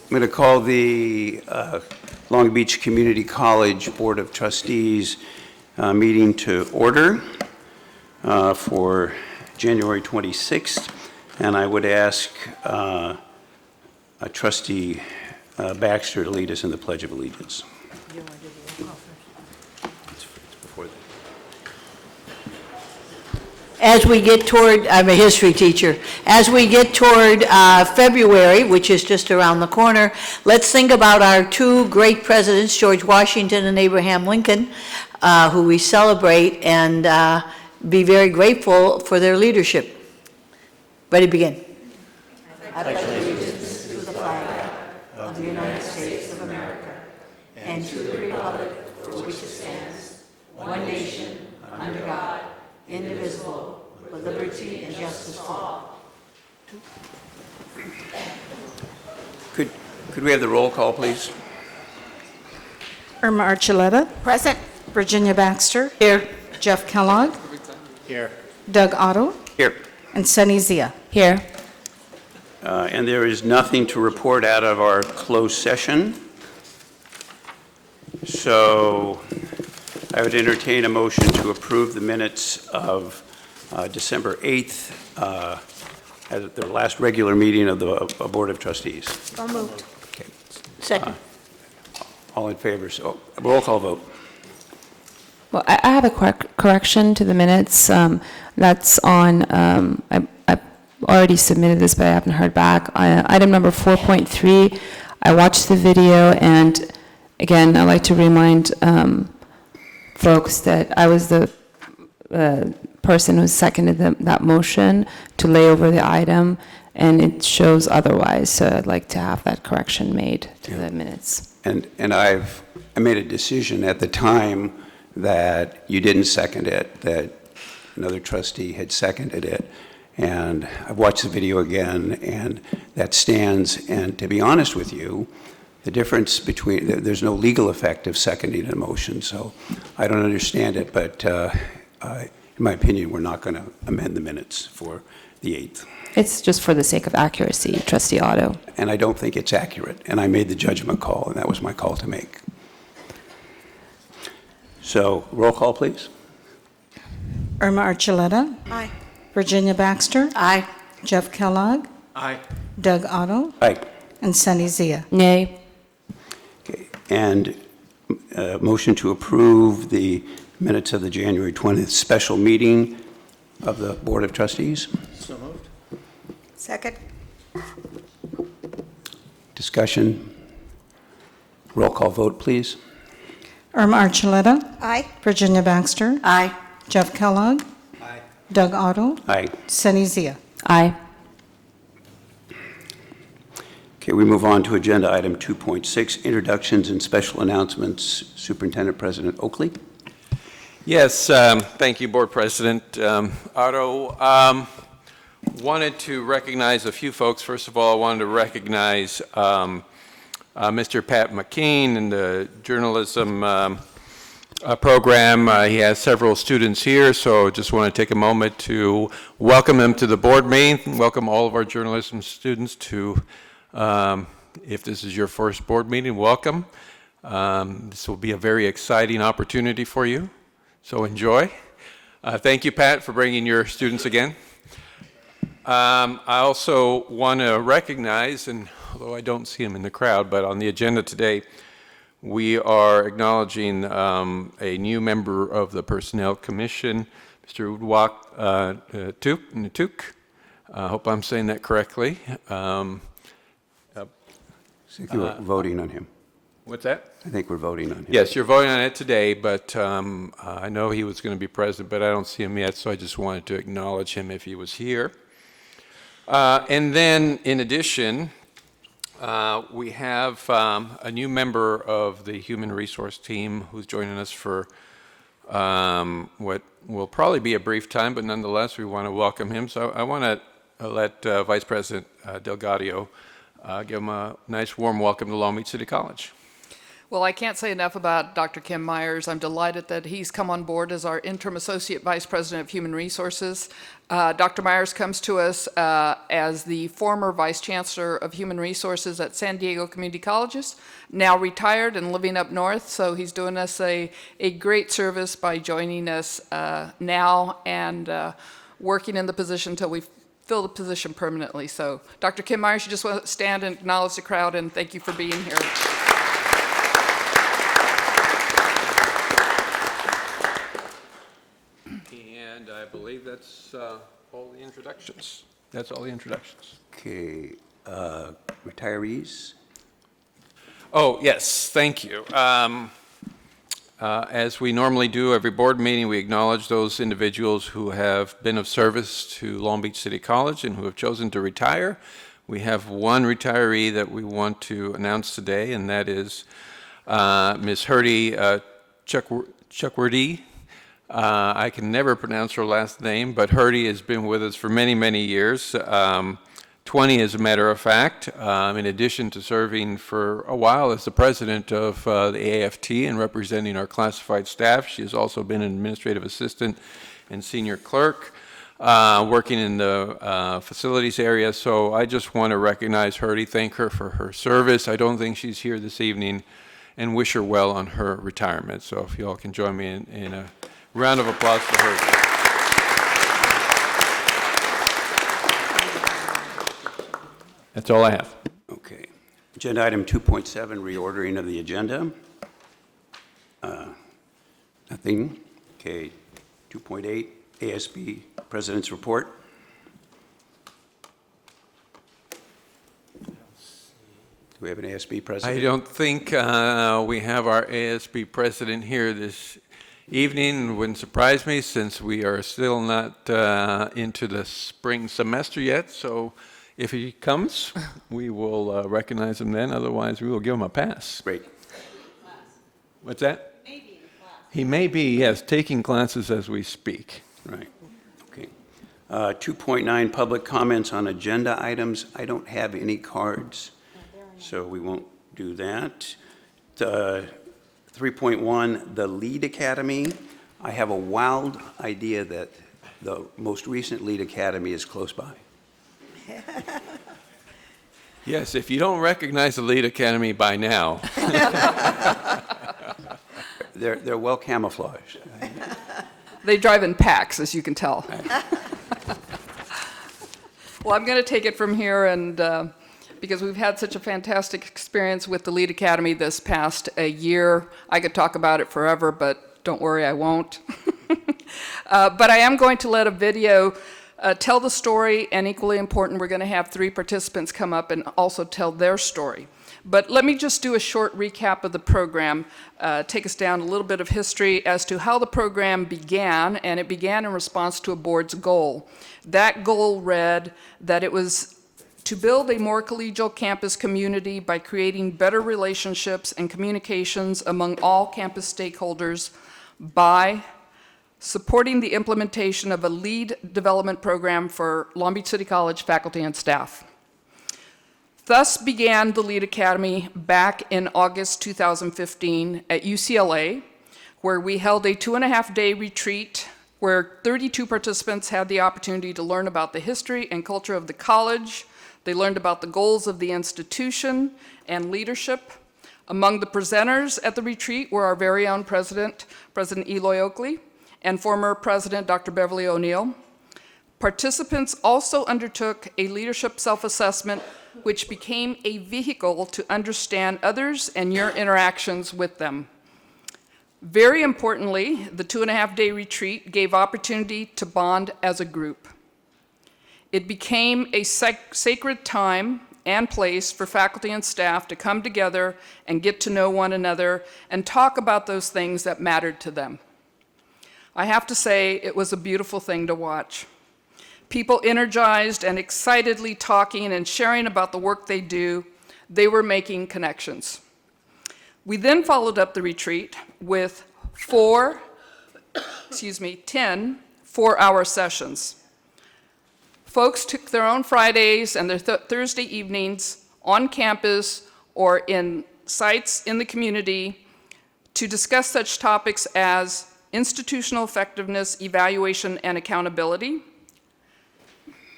going to call the Long Beach Community College Board of Trustees meeting to order for January 26th. And I would ask Trustee Baxter to lead us in the Pledge of Allegiance. You want to do the roll call first? It's before that. As we get toward, I'm a history teacher, as we get toward February, which is just around the corner, let's think about our two great presidents, George Washington and Abraham Lincoln, who we celebrate, and be very grateful for their leadership. Ready, begin. I pledge allegiance to the flag of the United States of America and to the republic for which it stands, one nation, under God, indivisible, with liberty and justice for all. Could we have the roll call, please? Irma Archuleta. Present. Virginia Baxter. Here. Jeff Kellogg. Here. Doug Otto. Here. And Sunny Zia. Here. And there is nothing to report out of our closed session. So I would entertain a motion to approve the minutes of December 8th at the last regular meeting of the Board of Trustees. So moved. Okay. Second. All in favor? So roll call vote. Well, I have a correction to the minutes. That's on, I already submitted this, but I haven't heard back. Item number 4.3, I watched the video, and again, I'd like to remind folks that I was the person who seconded that motion to lay over the item, and it shows otherwise, so I'd like to have that correction made to the minutes. And I made a decision at the time that you didn't second it, that another trustee had seconded it. And I've watched the video again, and that stands. And to be honest with you, the difference between, there's no legal effect of seconding a motion, so I don't understand it. But in my opinion, we're not going to amend the minutes for the 8th. It's just for the sake of accuracy, Trustee Otto. And I don't think it's accurate. And I made the judgment call, and that was my call to make. So roll call, please. Irma Archuleta. Aye. Virginia Baxter. Aye. Jeff Kellogg. Aye. Doug Otto. Aye. And Sunny Zia. Nay. Okay. And motion to approve the minutes of the January 20th special meeting of the Board of Trustees. So moved. Second. Discussion. Roll call vote, please. Irma Archuleta. Aye. Virginia Baxter. Aye. Jeff Kellogg. Aye. Doug Otto. Aye. Sunny Zia. Aye. Okay, we move on to agenda item 2.6, introductions and special announcements. Superintendent President Oakley. Yes, thank you, Board President Otto. Wanted to recognize a few folks. First of all, I wanted to recognize Mr. Pat McKean in the journalism program. He has several students here, so just want to take a moment to welcome him to the board meeting. Welcome all of our journalism students to, if this is your first board meeting, welcome. This will be a very exciting opportunity for you, so enjoy. Thank you, Pat, for bringing your students again. I also want to recognize, and although I don't see him in the crowd, but on the agenda today, we are acknowledging a new member of the Personnel Commission, Mr. Udwak Natuk. I hope I'm saying that correctly. I think we're voting on him. What's that? I think we're voting on him. Yes, you're voting on it today, but I know he was going to be present, but I don't see him yet, so I just wanted to acknowledge him if he was here. And then, in addition, we have a new member of the Human Resource team who's joining us for what will probably be a brief time, but nonetheless, we want to welcome him. So I want to let Vice President Delgadio give him a nice warm welcome to Long Beach City College. Well, I can't say enough about Dr. Kim Myers. I'm delighted that he's come on board as our interim associate vice president of human resources. Dr. Myers comes to us as the former vice chancellor of human resources at San Diego Community Colleges, now retired and living up north. So he's doing us a great service by joining us now and working in the position until we fill the position permanently. So, Dr. Kim Myers, you just want to stand and acknowledge the crowd, and thank you for being here. And I believe that's all the introductions. That's all the introductions. Okay, retirees? Oh, yes, thank you. As we normally do every board meeting, we acknowledge those individuals who have been of service to Long Beach City College and who have chosen to retire. We have one retiree that we want to announce today, and that is Ms. Herdy Chukwardy. I can never pronounce her last name, but Herdy has been with us for many, many years. 20 as a matter of fact, in addition to serving for a while as the president of the AFT and representing our classified staff. She has also been an administrative assistant and senior clerk, working in the facilities area. So I just want to recognize Herdy, thank her for her service. I don't think she's here this evening, and wish her well on her retirement. So if you all can join me in a round of applause for Herdy. That's all I have. Okay. Agenda item 2.7, reordering of the agenda. Nothing. Okay. 2.8, ASB President's Report. Do we have an ASB President? I don't think we have our ASB President here this evening. It wouldn't surprise me since we are still not into the spring semester yet. So if he comes, we will recognize him then. Otherwise, we will give him a pass. Great. What's that? Maybe in class. He may be, yes, taking classes as we speak. Right. Okay. 2.9, public comments on agenda items. I don't have any cards, so we won't do that. 3.1, the LEAD Academy. I have a wild idea that the most recent LEAD Academy is close by. Yes, if you don't recognize the Lead Academy by now, They're well camouflaged. They drive in packs, as you can tell. Well, I'm going to take it from here, and because we've had such a fantastic experience with the LEAD Academy this past year, I could talk about it forever, but don't worry, I won't. But I am going to let a video tell the story, and equally important, we're going to have 3 participants come up and also tell their story. But let me just do a short recap of the program, take us down a little bit of history as to how the program began, and it began in response to a board's goal. That goal read that it was to build a more collegial campus community by creating better relationships and communications among all campus stakeholders by supporting the implementation of a LEAD development program for Long Beach City College faculty and staff. Thus began the LEAD Academy back in August 2015 at UCLA, where we held a 2.5-day retreat where 32 participants had the opportunity to learn about the history and culture of the college. They learned about the goals of the institution and leadership. Among the presenters at the retreat were our very own president, President Eloy Oakley, and former President Dr. Beverly O'Neill. Participants also undertook a leadership self-assessment, which became a vehicle to understand others and your interactions with them. Very importantly, the 2.5-day retreat gave opportunity to bond as a group. It became a sacred time and place for faculty and staff to come together and get to know one another and talk about those things that mattered to them. I have to say, it was a beautiful thing to watch. People energized and excitedly talking and sharing about the work they do. They were making connections. We then followed up the retreat with 10 4-hour sessions. Folks took their own Fridays and their Thursday evenings on campus or in sites in the community to discuss such topics as institutional effectiveness, evaluation, and accountability,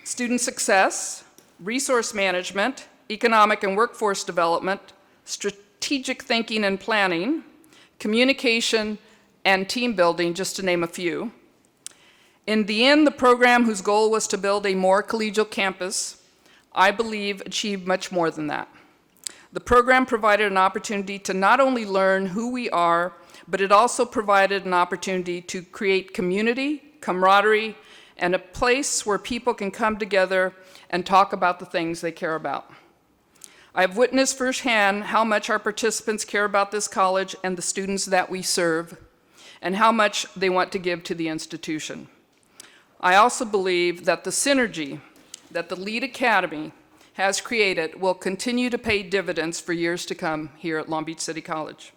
student success, resource management, economic and workforce development, strategic thinking and planning, communication, and team building, just to name a few. In the end, the program, whose goal was to build a more collegial campus, I believe achieved much more than that. The program provided an opportunity to not only learn who we are, but it also provided an opportunity to create community, camaraderie, and a place where people can come together and talk about the things they care about. I've witnessed firsthand how much our participants care about this college and the students that we serve, and how much they want to give to the institution. I also believe that the synergy that the LEAD Academy has created will continue to pay dividends for years to come here at Long Beach City College.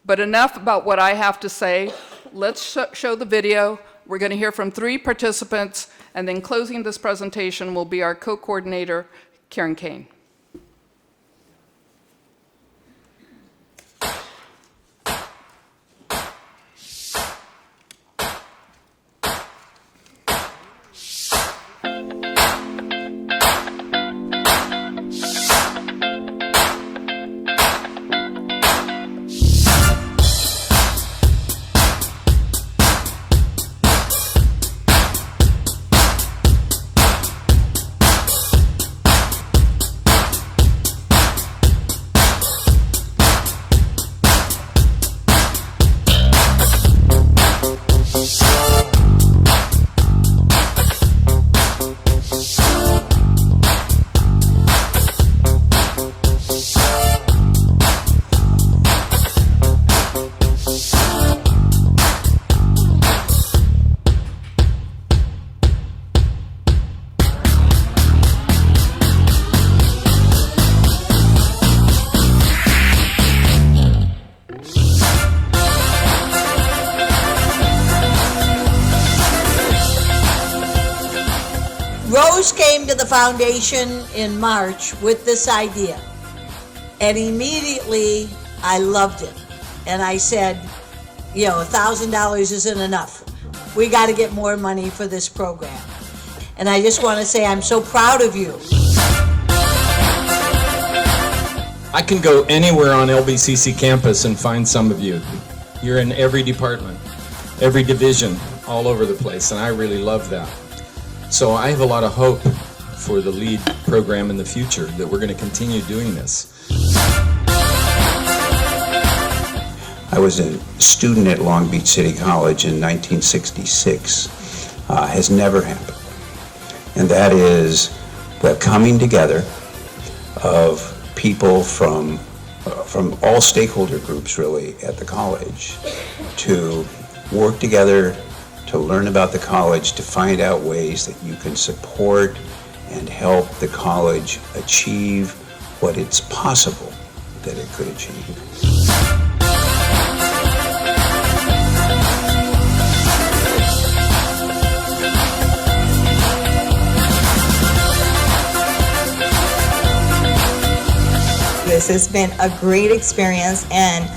But enough about what I have to say. Let's show the video. We're going to hear from 3 participants, and then closing this presentation will be our co-coordinator, Karen Kane. Rose came to the foundation in March with this idea, and immediately I loved it. And I said, you know, $1,000 isn't enough. We got to get more money for this program. And I just want to say I'm so proud of you. I can go anywhere on LBCC campus and find some of you. You're in every department, every division, all over the place, and I really love that. So I have a lot of hope for the LEAD program in the future, that we're going to continue doing this. I was a student at Long Beach City College in 1966. Has never happened. And that is the coming together of people from all stakeholder groups, really, at the college to work together, to learn about the college, to find out ways that you can support and help the college achieve what it's possible that it could achieve. This has been a great experience, and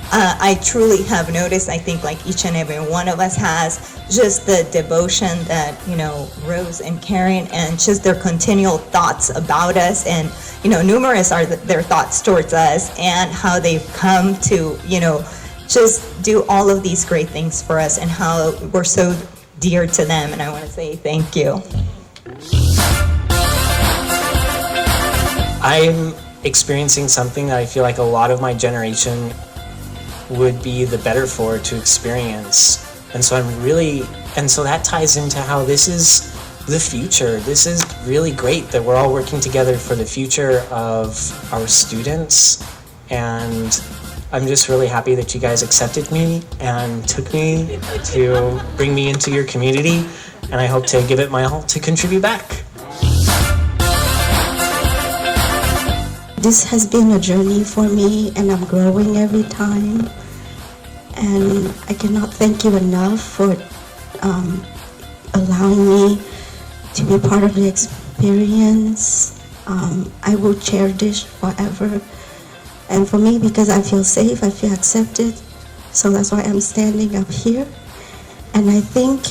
I truly have noticed, I think like each and every one of us has, just the devotion that, you know, Rose and Karen, and just their continual thoughts about us, and, you know, numerous are their thoughts towards us, and how they've come to, you know, just do all of these great things for us, and how we're so dear to them, and I want to say thank you. I'm experiencing something that I feel like a lot of my generation would be the better for to experience. And so so that ties into how this is the future. This is really great that we're all working together for the future of our students. And I'm just really happy that you guys accepted me and took me to bring me into your community. And I hope to give it my all to contribute back. This has been a journey for me, and I'm growing every time. And I cannot thank you enough for allowing me to be part of the experience. I will cherish forever And for me, because I feel safe, I feel accepted, so that's why I'm standing up here. And I think,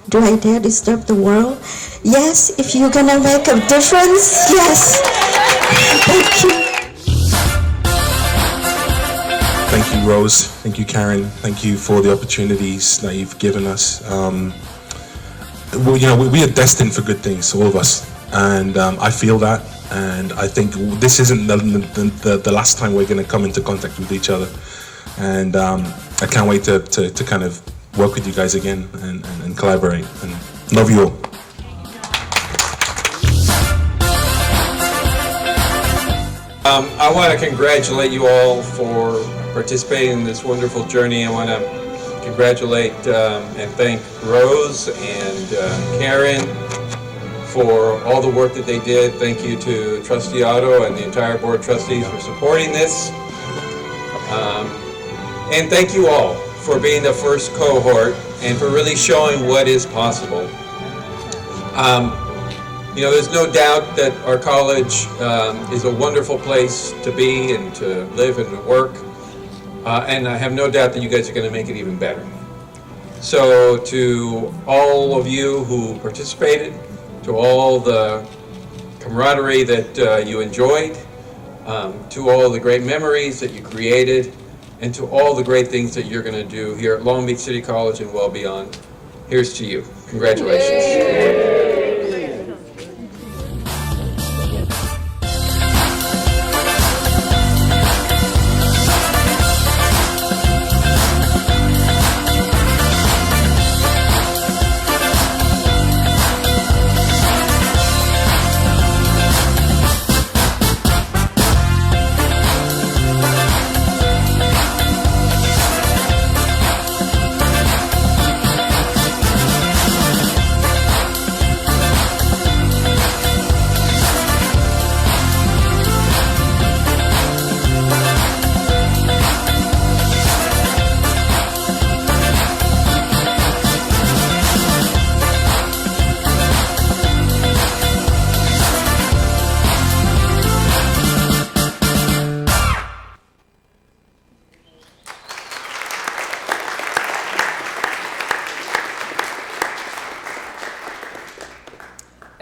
do I dare disturb the world? Yes, if you're gonna make a difference, yes. Thank you. Thank you, Rose. Thank you, Karen. Thank you for the opportunities that you've given us. Well, you know, we are destined for good things, all of us, and I feel that. And I think this isn't the last time we're going to come into contact with each other. And I can't wait to kind of work with you guys again and collaborate. And love you all. I want to congratulate you all for participating in this wonderful journey. I want to congratulate and thank Rose and Karen for all the work that they did. Thank you to Trustee Otto and the entire Board of Trustees for supporting this. And thank you all for being the first cohort and for really showing what is possible. You know, there's no doubt that our college is a wonderful place to be and to live and to work. And I have no doubt that you guys are going to make it even better. So to all of you who participated, to all the camaraderie that you enjoyed, to all the great memories that you created, and to all the great things that you're going to do here at Long Beach City College and well beyond, here's to you. Congratulations. Yay.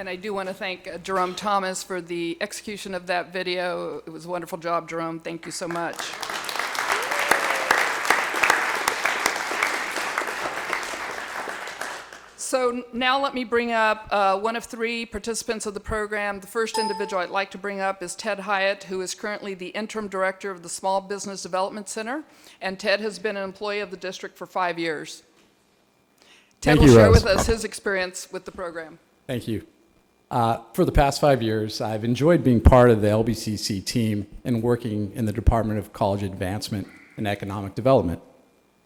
And I do want to thank Jerome Thomas for the execution of that video. It was a wonderful job, Jerome. Thank you so much. So now let me bring up one of three participants of the program. The first individual I'd like to bring up is Ted Hyatt, who is currently the interim director of the Small Business Development Center. And Ted has been an employee of the district for 5 years. Ted will share with us his experience with the program. Thank you. For the past 5 years, I've enjoyed being part of the LBCC team and working in the Department of College Advancement and Economic Development.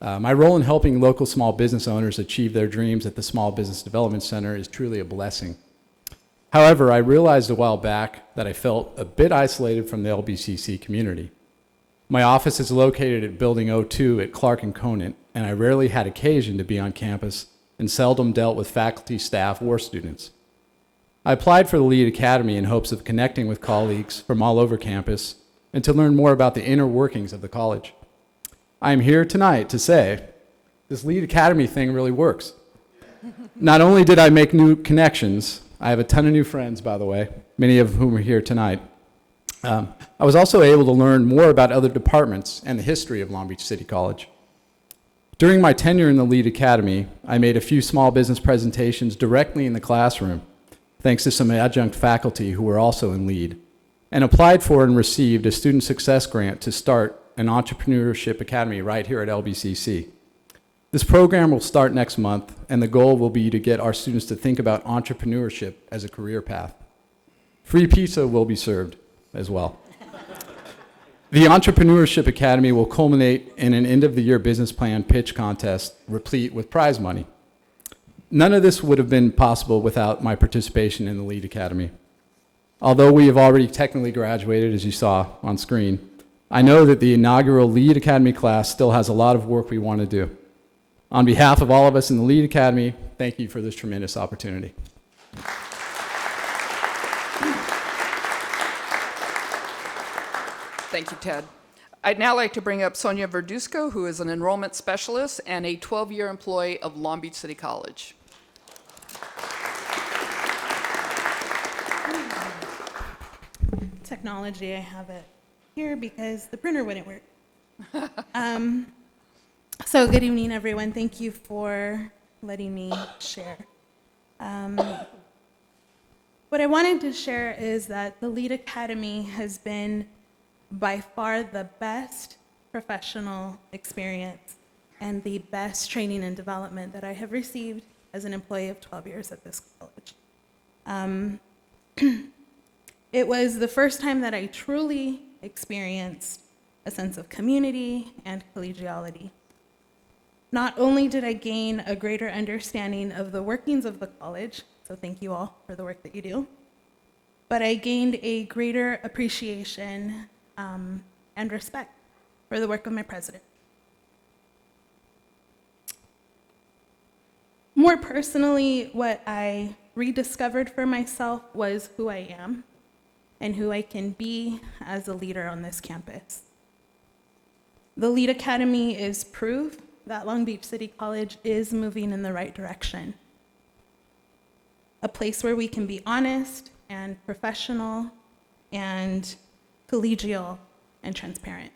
My role in helping local small business owners achieve their dreams at the Small Business Development Center is truly a blessing. However, I realized a while back that I felt a bit isolated from the LBCC community. My office is located at Building 02 at Clark and Conant, and I rarely had occasion to be on campus and seldom dealt with faculty, staff, or students. I applied for the LEAD Academy in hopes of connecting with colleagues from all over campus and to learn more about the inner workings of the college. I am here tonight to say this LEAD Academy thing really works. Not only did I make new connections, I have a ton of new friends, by the way, many of whom are here tonight. I was also able to learn more about other departments and the history of Long Beach City College. During my tenure in the LEAD Academy, I made a few small business presentations directly in the classroom, thanks to some adjunct faculty who were also in LEAD, and applied for and received a student success grant to start an entrepreneurship academy right here at LBCC. This program will start next month, and the goal will be to get our students to think about entrepreneurship as a career path. Free pizza will be served as well. The Entrepreneurship Academy will culminate in an end-of-the-year business plan pitch contest replete with prize money. None of this would have been possible without my participation in the LEAD Academy. Although we have already technically graduated, as you saw on screen, I know that the inaugural LEAD Academy class still has a lot of work we want to do. On behalf of all of us in the LEAD Academy, thank you for this tremendous opportunity. Thank you, Ted. I'd now like to bring up Sonia Verduzco, who is an enrollment specialist and a 12-year employee of Long Beach City College. Technology, I have it here because the printer wouldn't work. So good evening, everyone. Thank you for letting me share. What I wanted to share is that the LEAD Academy has been by far the best professional experience and the best training and development that I have received as an employee of 12 years at this college. It was the first time that I truly experienced a sense of community and collegiality. Not only did I gain a greater understanding of the workings of the college, so thank you all for the work that you do, but I gained a greater appreciation and respect for the work of my president. More personally, what I rediscovered for myself was who I am and who I can be as a leader on this campus. The LEAD Academy is proof that Long Beach City College is moving in the right direction. A place where we can be honest and professional and collegial and transparent.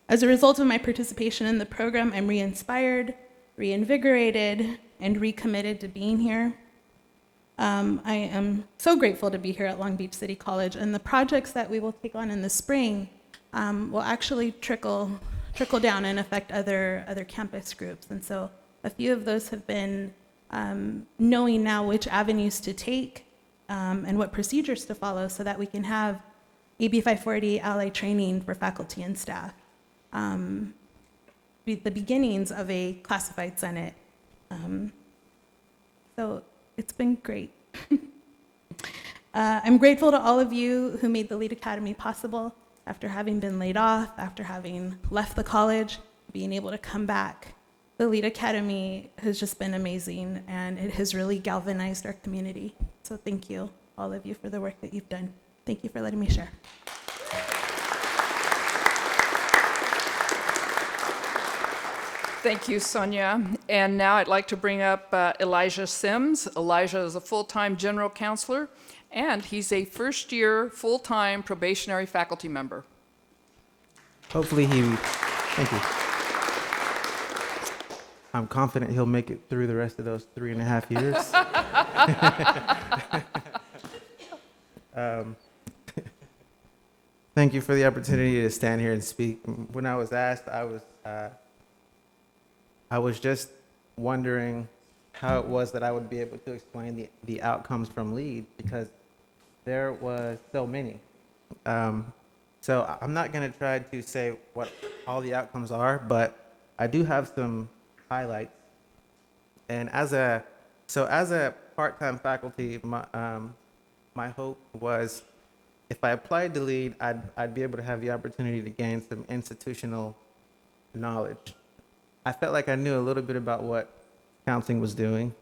As a result of my participation in the program, I'm re-inspired, reinvigorated, and recommitted to being here. I am so grateful to be here at Long Beach City College, and the projects that we will take on in the spring will actually trickle down and affect other campus groups. And so a few of those have been knowing now which avenues to take and what procedures to follow so that we can have AB 540 ally training for faculty and staff. The beginnings of a classified senate. So it's been great. I'm grateful to all of you who made the LEAD Academy possible after having been laid off, after having left the college, being able to come back. The LEAD Academy has just been amazing, and it has really galvanized our community. So thank you, all of you, for the work that you've done. Thank you for letting me share. Thank you, Sonia. And now I'd like to bring up Elijah Sims. Elijah is a full-time general counselor, and he's a first-year full-time probationary faculty member. Hopefully thank you. I'm confident he'll make it through the rest of those 3.5 years. Thank you for the opportunity to stand here and speak. When I was asked, I was just wondering how it was that I would be able to explain the outcomes from LEAD, because there was so many. So I'm not going to try to say what all the outcomes are, but I do have some highlights. And as a part-time faculty, my hope was if I applied to LEAD, I'd be able to have the opportunity to gain some institutional knowledge. I felt like I knew a little bit about what counseling was doing.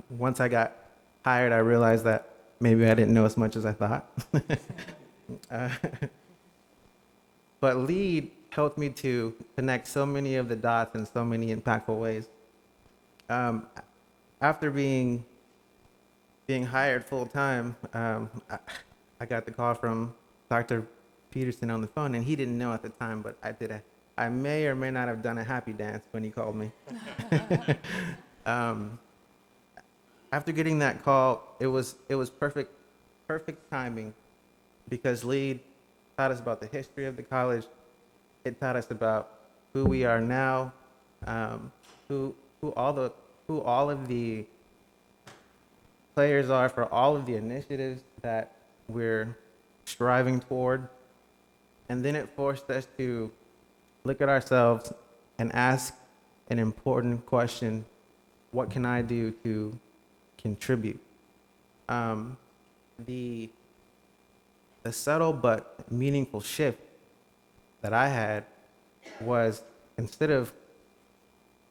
Once I got hired, I realized that maybe I didn't know as much as I thought. But LEAD helped me to connect so many of the dots in so many impactful ways. After being hired full-time, I got the call from Dr. Peterson on the phone, and he didn't know at the time, but I may or may not have done a happy dance when he called me. After getting that call, it was perfect timing, because LEAD taught us about the history of the college. It taught us about who we are now, who all of the players are for all of the initiatives that we're striving toward. And then it forced us to look at ourselves and ask an important question: what can I do to contribute? The subtle but meaningful shift that I had was, instead of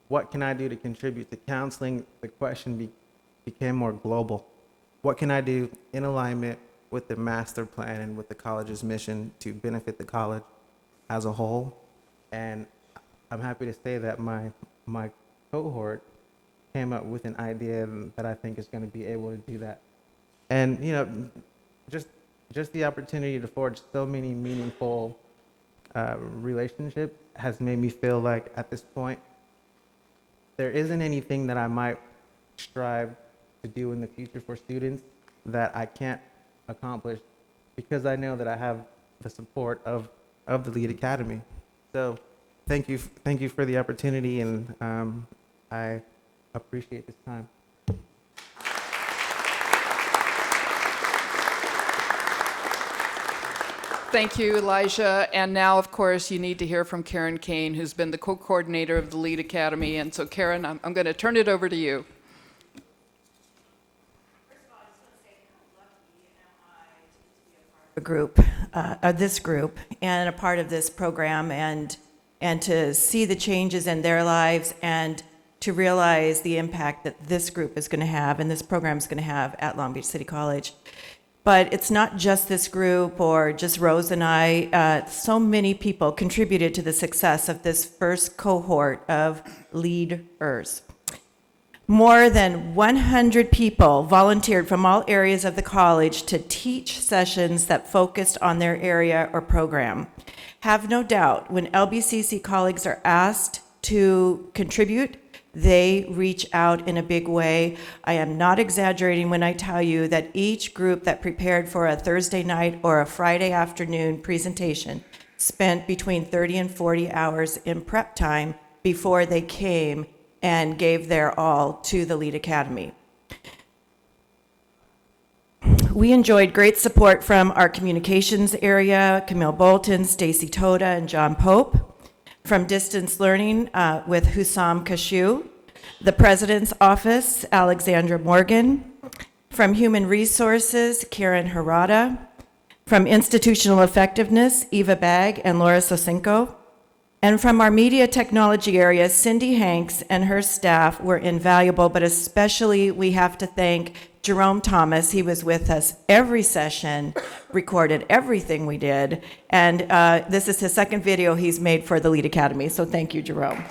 what can I do to contribute to counseling, the question became more global. What can I do in alignment with the master plan and with the college's mission to benefit the college as a whole. And I'm happy to say that my cohort came up with an idea that I think is going to be able to do that. And, you know, just the opportunity to forge so many meaningful relationships has made me feel like at this point, there isn't anything that I might strive to do in the future for students that I can't accomplish because I know that I have the support of the Lead Academy. So thank you for the opportunity, and I appreciate this time. Thank you, Elijah. And now, of course, you need to hear from Karen Kane, who's been the co-coordinator of the Lead Academy. And so, Karen, I'm going to turn it over to you. Group, this group, and a part of this program, and to see the changes in their lives, and to realize the impact that this group is going to have and this program is going to have at Long Beach City College. But it's not just this group or just Rose and I. So many people contributed to the success of this first cohort of leaders. More than 100 people volunteered from all areas of the college to teach sessions that focused on their area or program. Have no doubt, when LBCC colleagues are asked to contribute, they reach out in a big way. I am not exaggerating when I tell you that each group that prepared for a Thursday night or a Friday afternoon presentation spent between 30 and 40 hours in prep time before they came and gave their all to the Lead Academy. We enjoyed great support from our communications area, Camille Bolton, Stacy Toda, and John Pope. From distance learning with Hussam Kashu, the President's Office, Alexandra Morgan. From Human Resources, Karen Harada. From Institutional Effectiveness, Eva Bagg and Laura Sosinko. And from our media technology area, Cindy Hanks and her staff were invaluable, but especially we have to thank Jerome Thomas. He was with us every session, recorded everything we did, and this is his second video he's made for the Lead Academy, so thank you, Jerome.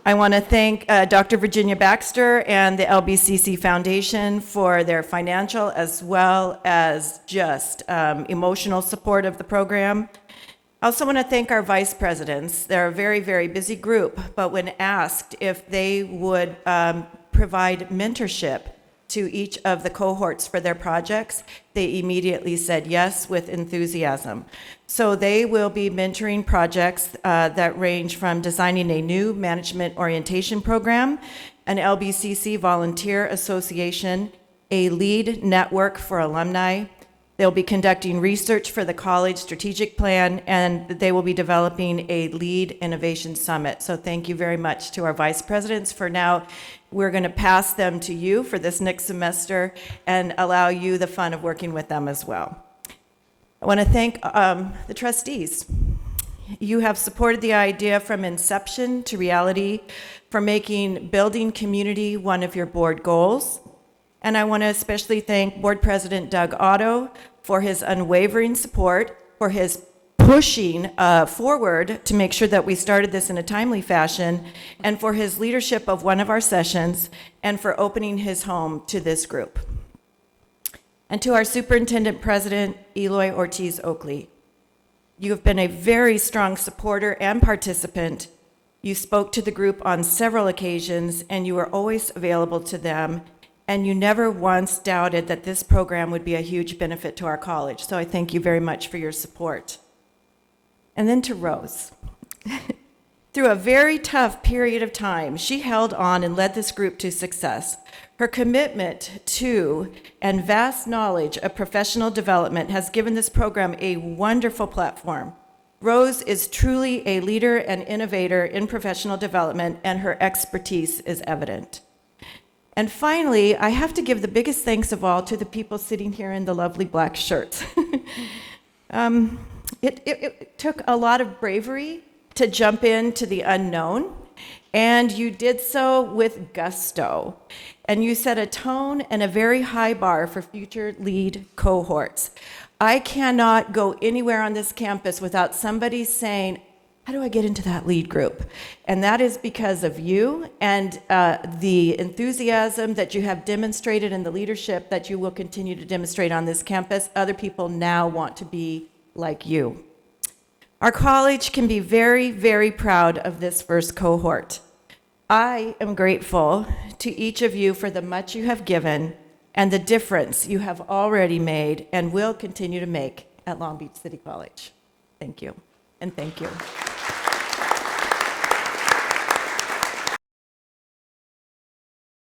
I want to thank Dr. Virginia Baxter and the LBCC Foundation for their financial as well as just emotional support of the program. I also want to thank our vice presidents. They're a very, very busy group, but when asked if they would provide mentorship to each of the cohorts for their projects, they immediately said yes with enthusiasm. So they will be mentoring projects that range from designing a new management orientation program, an LBCC volunteer association, a lead network for alumni. They'll be conducting research for the college strategic plan, and they will be developing a lead innovation summit. So thank you very much to our vice presidents. For now, we're going to pass them to you for this next semester and allow you the fun of working with them as well. I want to thank the trustees. You have supported the idea from inception to reality for making building community one of your board goals. And I want to especially thank Board President Doug Otto for his unwavering support, for his pushing forward to make sure that we started this in a timely fashion, and for his leadership of one of our sessions, and for opening his home to this group. And to our Superintendent President, Eloy Ortiz Oakley, you have been a very strong supporter and participant. You spoke to the group on several occasions, and you were always available to them. And you never once doubted that this program would be a huge benefit to our college. So I thank you very much for your support. And then to Rose. Through a very tough period of time, she held on and led this group to success. Her commitment to and vast knowledge of professional development has given this program a wonderful platform. Rose is truly a leader and innovator in professional development, and her expertise is evident. And finally, I have to give the biggest thanks of all to the people sitting here in the lovely black shirts. It took a lot of bravery to jump into the unknown And you did so with gusto. And you set a tone and a very high bar for future lead cohorts. I cannot go anywhere on this campus without somebody saying, how do I get into that lead group? And that is because of you and the enthusiasm that you have demonstrated and the leadership that you will continue to demonstrate on this campus. Other people now want to be like you. Our college can be very, very proud of this first cohort. I am grateful to each of you for the much you have given and the difference you have already made and will continue to make at Long Beach City College. Thank you, and thank you.